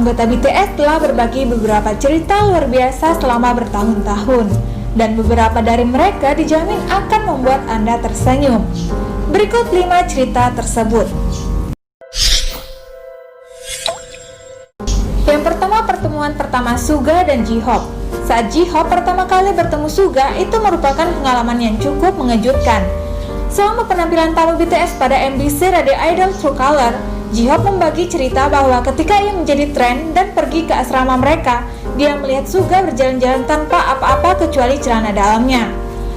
anggota BTS telah berbagi beberapa cerita luar biasa selama bertahun-tahun, dan beberapa dari mereka dijamin akan membuat Anda tersenyum. Berikut 5 cerita tersebut. Yang pertama, pertemuan pertama Suga dan J-Hope. Saat J-Hope pertama kali bertemu Suga, itu merupakan pengalaman yang cukup mengejutkan. Selama penampilan tamu BTS pada MBC Radio Idol True Color, J-Hope membagi cerita bahwa ketika ia menjadi tren dan pergi ke asrama mereka, dia melihat Suga berjalan-jalan tanpa apa-apa kecuali celana dalamnya.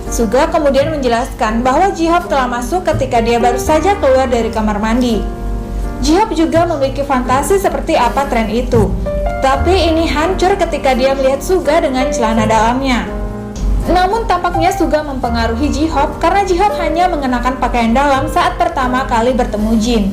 Suga kemudian menjelaskan bahwa J-Hope telah masuk ketika dia baru saja keluar dari kamar mandi. J-Hope juga memiliki fantasi seperti apa tren itu, tapi ini hancur ketika dia melihat Suga dengan celana dalamnya. Namun tampaknya Suga mempengaruhi J-Hope karena J-Hope hanya mengenakan pakaian dalam saat pertama kali bertemu Jin.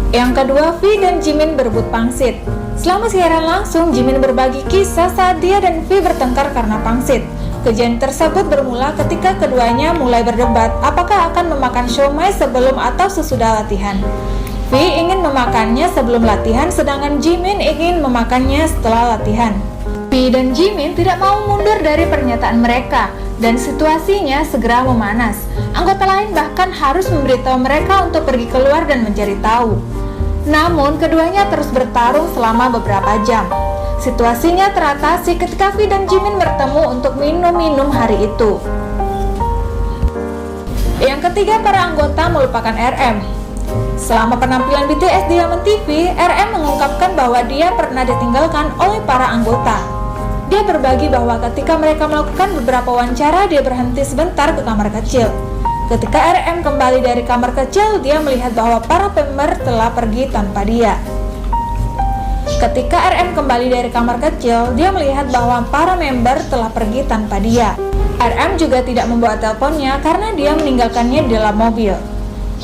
Yang kedua, V dan Jimin berebut pangsit. Selama siaran langsung, Jimin berbagi kisah saat dia dan V bertengkar karena pangsit. Kejadian tersebut bermula ketika keduanya mulai berdebat apakah akan memakan siomay sebelum atau sesudah latihan. V ingin memakannya sebelum latihan, sedangkan Jimin ingin memakannya setelah latihan. V dan Jimin tidak mau mundur dari pernyataan mereka, dan situasinya segera memanas. Anggota lain bahkan harus memberitahu mereka untuk pergi keluar dan mencari tahu. Namun, keduanya terus bertarung selama beberapa jam. Situasinya teratasi ketika V dan Jimin bertemu untuk minum-minum hari itu. Yang ketiga, para anggota melupakan RM. Selama penampilan BTS di Diamond TV, RM mengungkapkan bahwa dia pernah ditinggalkan oleh para anggota. Dia berbagi bahwa ketika mereka melakukan beberapa wawancara, dia berhenti sebentar ke kamar kecil. Ketika RM kembali dari kamar kecil, dia melihat bahwa para member telah pergi tanpa dia. Ketika RM kembali dari kamar kecil, dia melihat bahwa para member telah pergi tanpa dia. RM juga tidak membawa teleponnya karena dia meninggalkannya di dalam mobil.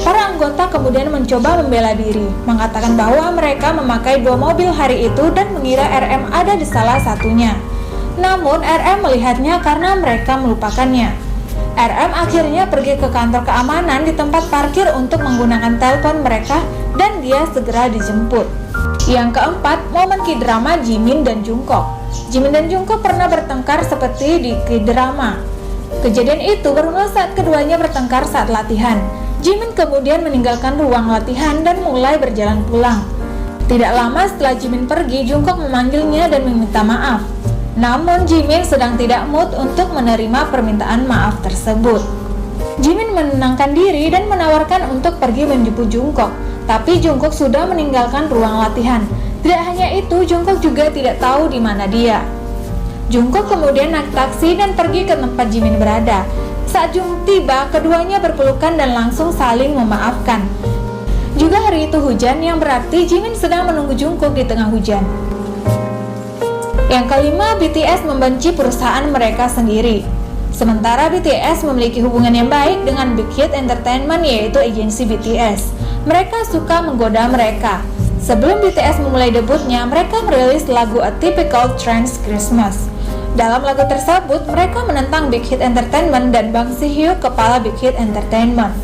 Para anggota kemudian mencoba membela diri, mengatakan bahwa mereka memakai 2 mobil hari itu dan mengira RM ada di salah satunya. Namun RM melihatnya karena mereka melupakannya. RM akhirnya pergi ke kantor keamanan di tempat parkir untuk menggunakan telepon mereka dan dia segera dijemput. Yang keempat, momen K-drama Jimin dan Jungkook. Jimin dan Jungkook pernah bertengkar seperti di K-drama. Kejadian itu bermula saat keduanya bertengkar saat latihan. Jimin kemudian meninggalkan ruang latihan dan mulai berjalan pulang. Tidak lama setelah Jimin pergi, Jungkook memanggilnya dan meminta maaf. Namun Jimin sedang tidak mood untuk menerima permintaan maaf tersebut. Jimin menenangkan diri dan menawarkan untuk pergi menjemput Jungkook, tapi Jungkook sudah meninggalkan ruang latihan. Tidak hanya itu, Jungkook juga tidak tahu di mana dia. Jungkook kemudian naik taksi dan pergi ke tempat Jimin berada. Saat Jungkook tiba, keduanya berpelukan dan langsung saling memaafkan. Juga hari itu hujan, yang berarti Jimin sedang menunggu Jungkook di tengah hujan. Yang kelima, BTS membenci perusahaan mereka sendiri. Sementara BTS memiliki hubungan yang baik dengan Big Hit Entertainment, yaitu agensi BTS. Mereka suka menggoda mereka. Sebelum BTS memulai debutnya, mereka merilis lagu A Typical Trans Christmas. Dalam lagu tersebut, mereka menentang Big Hit Entertainment dan Bang Si-hyuk, kepala Big Hit Entertainment.